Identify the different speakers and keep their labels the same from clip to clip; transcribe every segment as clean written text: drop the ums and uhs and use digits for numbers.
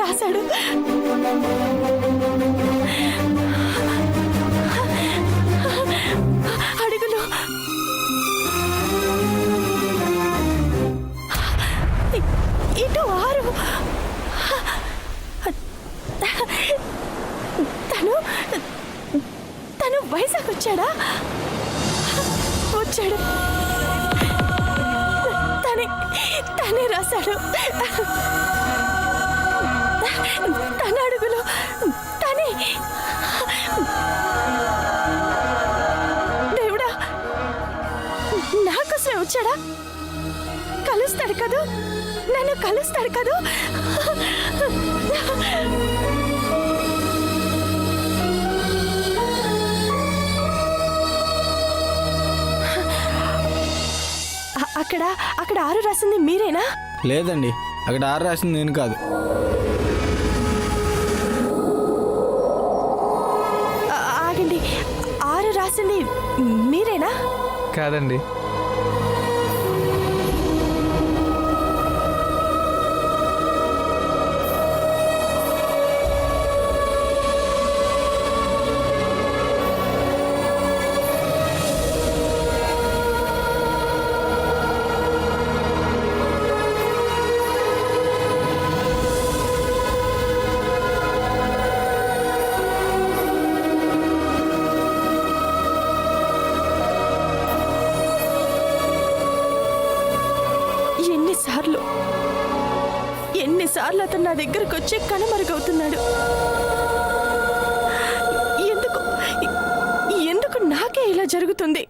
Speaker 1: రాశాడు. అడుగులు ఇటు 6. తను వైజాగ్ వచ్చాడా? వచ్చాడు. తనే రాశాడు. తన అడుగులు తనే. దేవుడా, నాకోసమే వచ్చాడా? కలుస్తాడు కదూ, నన్ను కలుస్తాడు కదూ. అక్కడ 6 రాసింది మీరేనా?
Speaker 2: లేదండి, అక్కడ 6 రాసింది నేను కాదు.
Speaker 1: ఆగండి, 6 రాసింది మీరేనా?
Speaker 2: కాదండి.
Speaker 1: ఎన్నిసార్లు అతను నా దగ్గరకు వచ్చి కనుమరుగవుతున్నాడు. ఎందుకు నాకే ఇలా జరుగుతుంది?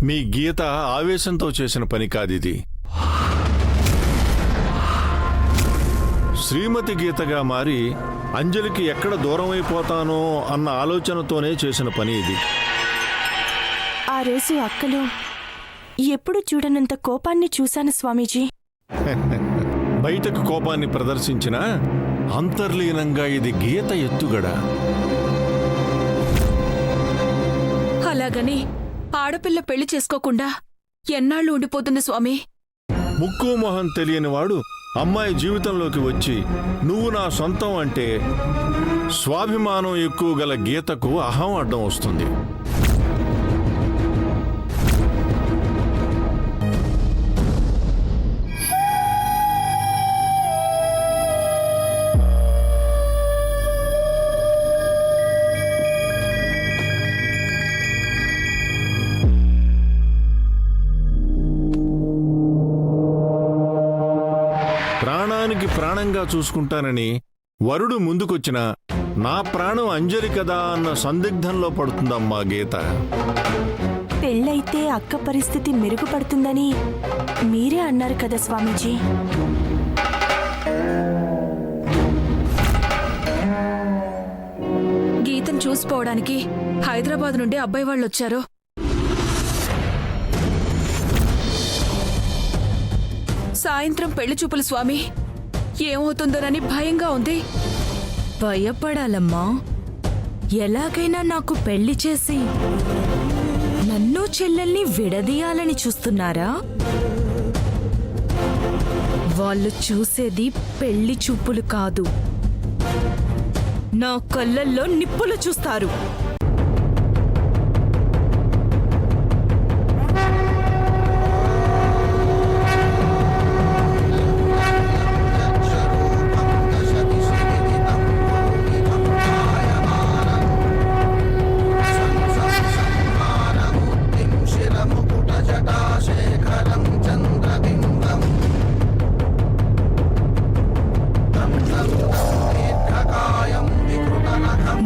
Speaker 3: మీ గీత ఆవేశంతో చేసిన పని కాదిది. శ్రీమతి గీతగా మారి అంజలికి ఎక్కడ దూరమైపోతానో అన్న ఆలోచనతోనే చేసిన పని ఇది.
Speaker 1: ఆ రోజు అక్కలో ఎప్పుడు చూడనంత కోపాన్ని చూశాను స్వామీజీ.
Speaker 3: బయటకు కోపాన్ని ప్రదర్శించిన అంతర్లీనంగా ఇది గీత ఎత్తుగడ.
Speaker 4: అలాగని ఆడపిల్ల పెళ్లి చేసుకోకుండా ఎన్నాళ్ళు ఉండిపోతుంది స్వామి?
Speaker 3: ముక్కు మొహం తెలియని వాడు అమ్మాయి జీవితంలోకి వచ్చి నువ్వు నా సొంతం అంటే స్వాభిమానం ఎక్కువ గల గీతకు అహం అడ్డం వస్తుంది. ప్రాణానికి ప్రాణంగా చూసుకుంటానని వరుడు ముందుకొచ్చినా నా ప్రాణం అంజలి కదా అన్న సందిగ్ధంలో పడుతుందమ్మా గీత.
Speaker 1: పెళ్ళైతే అక్క పరిస్థితి మెరుగుపడుతుందని మీరే అన్నారు కదా స్వామీజీ.
Speaker 4: గీతను చూసిపోవడానికి హైదరాబాద్ నుండి అబ్బాయి వాళ్ళొచ్చారు. సాయంత్రం పెళ్లి చూపులు స్వామి. ఏమవుతుందోనని భయంగా ఉంది.
Speaker 5: భయపడాలమ్మా. ఎలాగైనా నాకు పెళ్లి చేసి నన్ను చెల్లెల్ని విడదీయాలని చూస్తున్నారా? వాళ్ళు చూసేది పెళ్లి చూపులు కాదు, నా కళ్ళల్లో నిప్పులు చూస్తారు.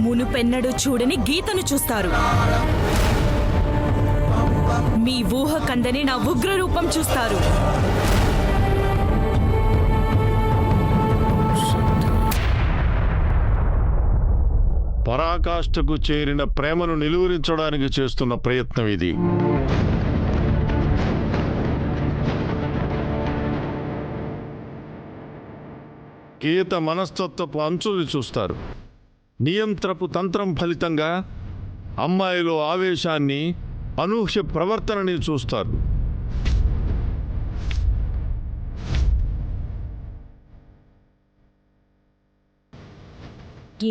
Speaker 5: మునుపెన్నడూ చూడని గీతను చూస్తారు. మీ ఊహ కందని నా ఉగ్ర రూపం చూస్తారు.
Speaker 3: పరాకాష్ఠకు చేరిన ప్రేమను నిలువరించడానికి చేస్తున్న ప్రయత్నం ఇది. గీత మనస్తత్వపు అంచులు చూస్తారు. నియంత్రపు తంత్రం ఫలితంగా అమ్మాయిలో ఆవేశాన్ని, అనూహ్య ప్రవర్తనని చూస్తారు.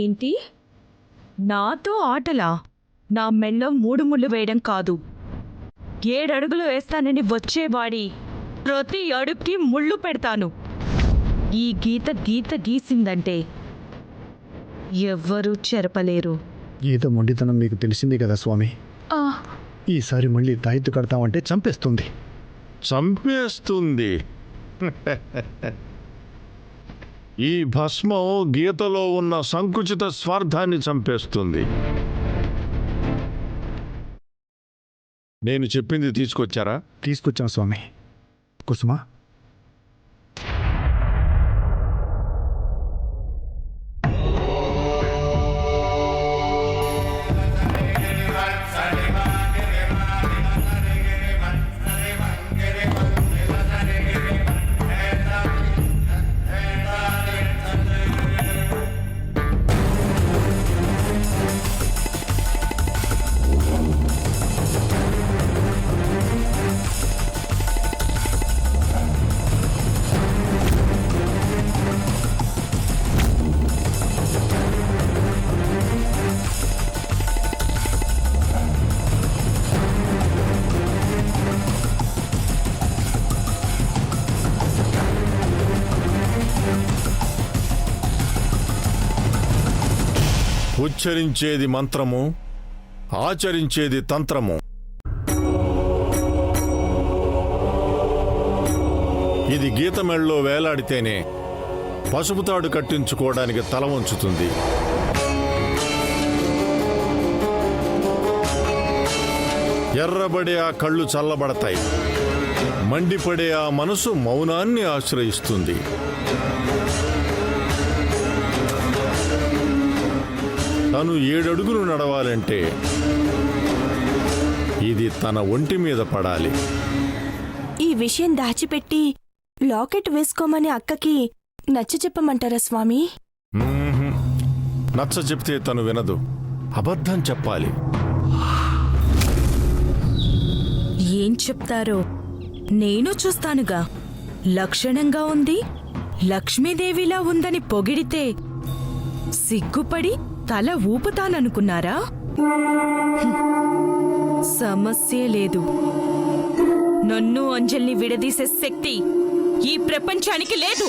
Speaker 5: ఏంటి? నాతో ఆటలా? నా మెల్లో 3 ముళ్ళు వేయడం కాదు, 7 అడుగులు వేస్తానని వచ్చేవాడి ప్రతి అడుగుకి ముళ్ళు పెడతాను. ఈ గీత గీసిందంటే ఎవ్వరూ చెరపలేరు.
Speaker 6: గీత మొండితనం మీకు తెలిసింది కదా స్వామి. ఈసారి మళ్ళీ తాయిత్తు కడతామంటే చంపేస్తుంది.
Speaker 3: చంపేస్తుంది. ఈ భస్మం గీతలో ఉన్న సంకుచిత స్వార్థాన్ని చంపేస్తుంది. నేను చెప్పింది తీసుకొచ్చారా?
Speaker 6: తీసుకొచ్చాం స్వామి. కుసుమా,
Speaker 3: ఉచ్చరించేది మంత్రము, ఆచరించేది తంత్రము. ఇది గీత మెళ్ళలో వేలాడితేనే పసుపు తాడు కట్టించుకోవడానికి తల వంచుతుంది. ఎర్రబడే ఆ కళ్ళు చల్లబడతాయి. మండిపడే ఆ మనసు మౌనాన్ని ఆశ్రయిస్తుంది. తను 7 అడుగులు నడవాలంటే ఇది తన ఒంటి మీద పడాలి.
Speaker 1: ఈ విషయం దాచిపెట్టి లాకెట్ వేసుకోమని అక్కకి నచ్చ చెప్పమంటారా స్వామి?
Speaker 3: నచ్చ చెప్తే తను వినదు. అబద్ధం చెప్పాలి.
Speaker 5: ఏం చెప్తారో నేను చూస్తానుగా. లక్షణంగా ఉంది, లక్ష్మీదేవిలా ఉందని పొగిడితే సిగ్గుపడి తల ఊపుతాననుకున్నారా? సమస్య లేదు. నన్ను అంజల్ని విడదీసే శక్తి ఈ ప్రపంచానికి లేదు.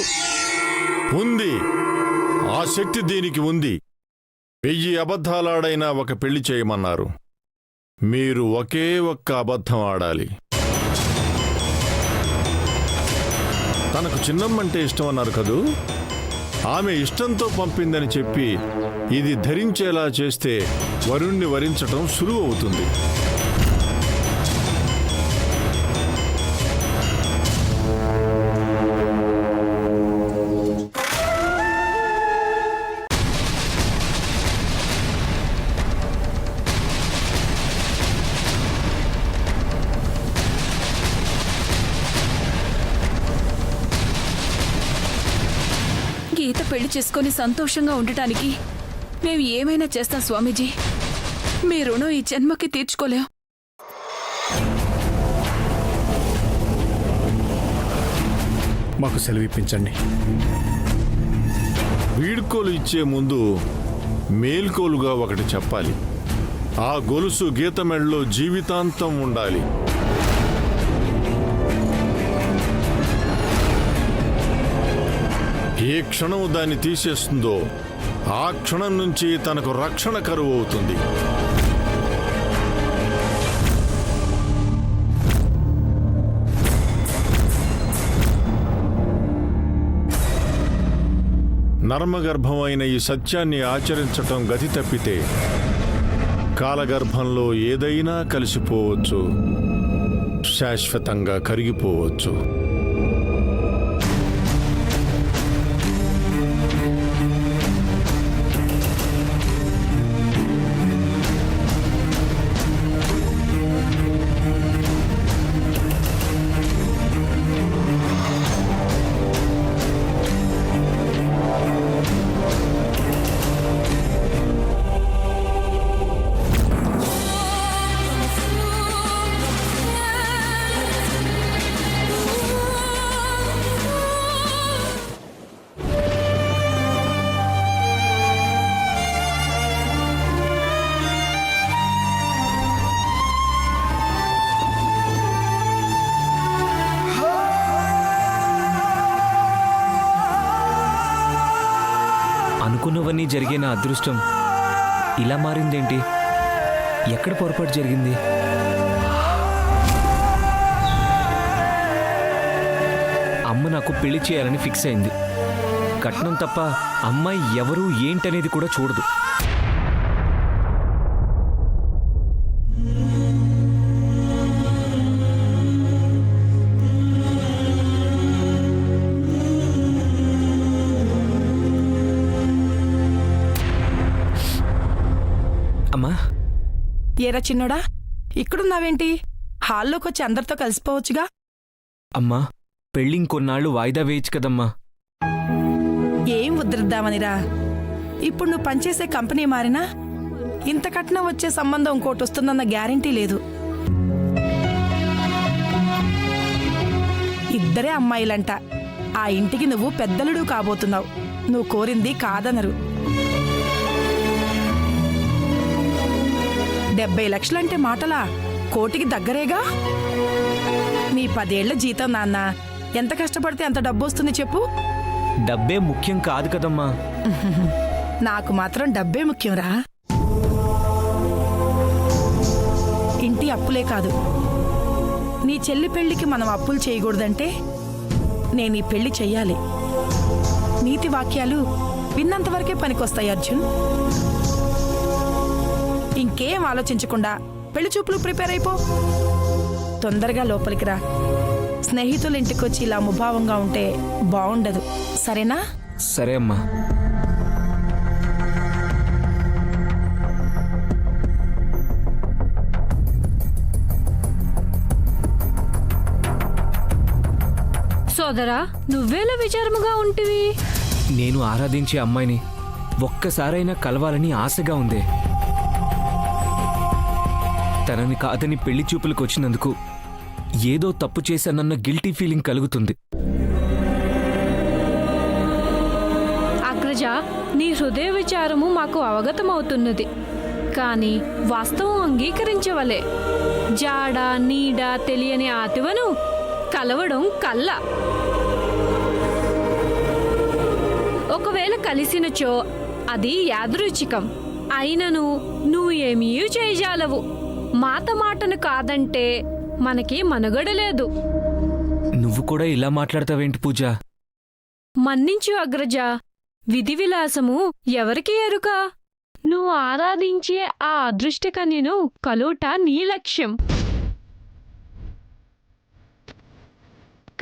Speaker 3: ఉంది. ఆ శక్తి దీనికి ఉంది. 1000 అబద్ధాలాడైనా ఒక పెళ్లి చేయమన్నారు. మీరు ఒకే ఒక్క అబద్ధం ఆడాలి. తనకు చిన్నమ్మంటే ఇష్టం అన్నారు కదూ. ఆమె ఇష్టంతో పంపిందని చెప్పి ఇది ధరించేలా చేస్తే వరుణ్ణి వరించటం సులువు అవుతుంది.
Speaker 4: గీత పెళ్లి చేసుకొని సంతోషంగా ఉండటానికి మేము ఏమైనా చేస్తాం స్వామీజీ. మీ రుణం ఈ జన్మకి తీర్చుకోలేం.
Speaker 6: మాకు సెలవు ఇప్పించండి.
Speaker 3: వీడ్కోలు ఇచ్చే ముందు మేల్కోలుగా ఒకటి చెప్పాలి. ఆ గొలుసు గీత మెడలో జీవితాంతం ఉండాలి. ఏ క్షణం దాన్ని తీసేస్తుందో ఆ క్షణం నుంచి తనకు రక్షణ కరువు అవుతుంది. నర్మగర్భమైన ఈ సత్యాన్ని ఆచరించటం గతి తప్పితే కాలగర్భంలో ఏదైనా కలిసిపోవచ్చు, శాశ్వతంగా కరిగిపోవచ్చు.
Speaker 7: అనుకున్నవన్నీ జరిగే నా అదృష్టం ఇలా మారిందేంటి? ఎక్కడ పొరపాటు జరిగింది? అమ్మ నాకు పెళ్లి చేయాలని ఫిక్స్ అయింది. కట్నం తప్ప అమ్మాయి ఎవరు ఏంటనేది కూడా చూడదు. అమ్మా,
Speaker 8: ఏరా చిన్నోడా, ఇక్కడున్నావేంటి? హాల్లోకి వచ్చి అందరితో కలిసిపోవచ్చుగా.
Speaker 7: అమ్మా, పెళ్ళి ఇంకొన్నాళ్ళు వాయిదా వేయచ్చు కదమ్మా.
Speaker 8: ఏం ఉద్ధరిద్దామనిరా? ఇప్పుడు నువ్వు పనిచేసే కంపెనీ మారినా ఇంత కట్నం వచ్చే సంబంధం ఇంకోటి వస్తుందన్న గ్యారంటీ లేదు. ఇద్దరే అమ్మాయిలంట. ఆ ఇంటికి నువ్వు పెద్దలుడు కాబోతున్నావు. నువ్వు కోరింది కాదనరు. 70 లక్షలంటే మాటలా? కోటికి దగ్గరేగా. నీ 10 ఏళ్ల జీతం నాన్న. ఎంత కష్టపడితే అంత డబ్బు వస్తుంది చెప్పు.
Speaker 7: డబ్బే ముఖ్యం కాదు కదమ్మా.
Speaker 8: నాకు మాత్రం డబ్బే ముఖ్యంరా. ఇంటి అప్పులే కాదు, నీ చెల్లి పెళ్లికి మనం అప్పులు చేయకూడదంటే నేను ఈ పెళ్లి చెయ్యాలి. నీతి వాక్యాలు విన్నంతవరకే పనికొస్తాయి అర్జున్. ఇంకేం ఆలోచించకుండా పెళ్లి చూపులు ప్రిపేర్ అయిపో. తొందరగా లోపలికి రా. స్నేహితుల ఇంటికొచ్చి ఇలా ముభావంగా ఉంటే బాగుండదు, సరేనా?
Speaker 7: సరే అమ్మా.
Speaker 1: సోదరా, నువ్వేలా విచారముగా ఉంటివి?
Speaker 7: నేను ఆరాధించే అమ్మాయిని ఒక్కసారైనా కలవాలని ఆశగా ఉంది. తనని కాదని పెళ్లి చూపులకు వచ్చినందుకు ఏదో తప్పు చేశానన్న గిల్టీ ఫీలింగ్ కలుగుతుంది.
Speaker 1: అగ్రజ, నీ హృదయ విచారము మాకు అవగతమవుతున్నది. కాని వాస్తవం అంగీకరించవలే. జాడ నీడ తెలియని ఆతివను కలవడం కల్ల. ఒకవేళ కలిసినచో అది యాదృచ్ఛికం. అయినను నువ్వు ఏమీ చేయజాలవు. మాట మాటను కాదంటే మనకి మనుగడలేదు.
Speaker 7: నువ్వు కూడా ఇలా మాట్లాడతావేంటి పూజ?
Speaker 1: మన్నించు అగ్రజ. విధి విలాసము ఎవరికి ఎరుక? నువ్వు ఆరాధించే ఆ అదృష్టకన్యను కలుట నీ లక్ష్యం.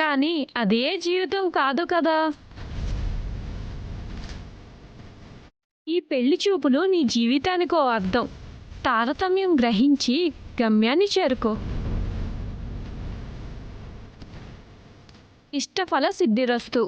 Speaker 1: కానీ అదే జీవితం కాదు కదా. ఈ పెళ్లి చూపులు నీ జీవితానికో అర్థం. తారతమ్యం గ్రహించి గమ్యాన్ని చేరుకో. ఇష్టఫల సిద్ధిరస్తు.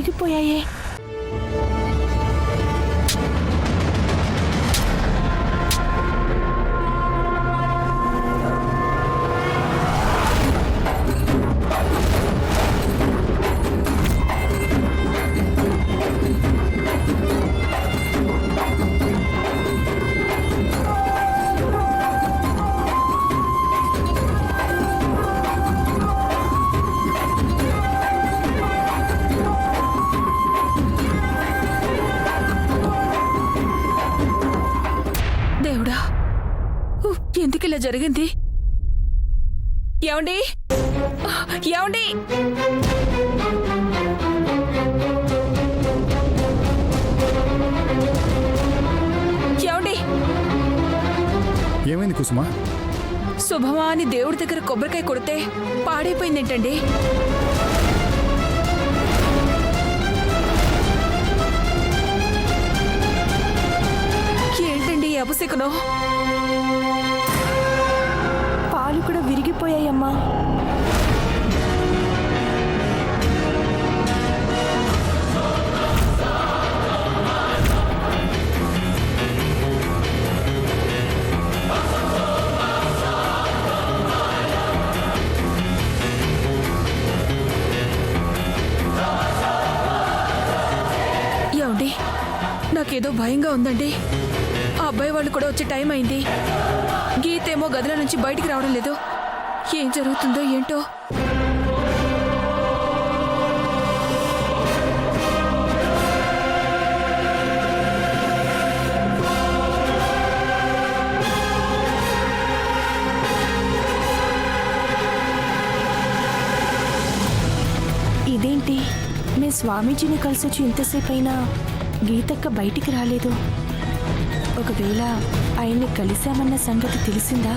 Speaker 1: విరిగిపోయాయే.
Speaker 4: దేవుడా, ఎందుకు ఇలా జరిగింది? ఏమండి, ఏమండి, ఏమండి,
Speaker 6: ఏమైంది కుసుమా?
Speaker 4: శుభమా అని దేవుడి దగ్గర కొబ్బరికాయ కొడితే పాడైపోయిందేంటండి? ఏంటండి ఈ అపశకునం?
Speaker 1: పాలు కూడా విరిగిపోయాయమ్మా.
Speaker 4: ఏమండి, నాకేదో భయంగా ఉందండి. ఆ అబ్బాయి వాళ్ళు కూడా వచ్చే టైం అయింది. గీతేమో గదిలో నుంచి బయటికి రావడం లేదు. ఏం జరుగుతుందో ఏంటో.
Speaker 1: ఇదేంటి, మేము స్వామీజీని కలిసొచ్చి ఇంతసేపు అయినా గీతక్క బయటికి రాలేదు. ఒకవేళ ఆయన్ని కలిశామన్న సంగతి తెలిసిందా?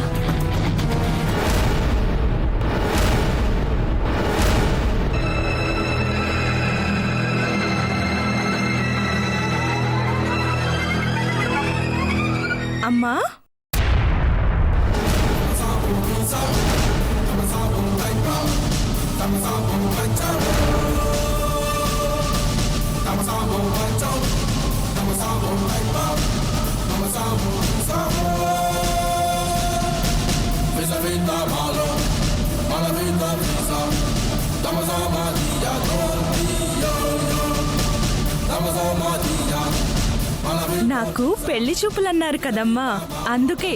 Speaker 5: అమ్మా, నాకు పెళ్లి చూపులన్నారు కదమ్మా, అందుకే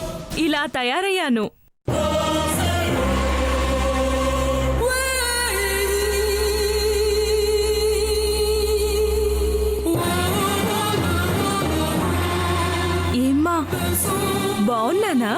Speaker 5: ఇలా తయారయ్యాను. ఏమ్మా, బాగున్నానా?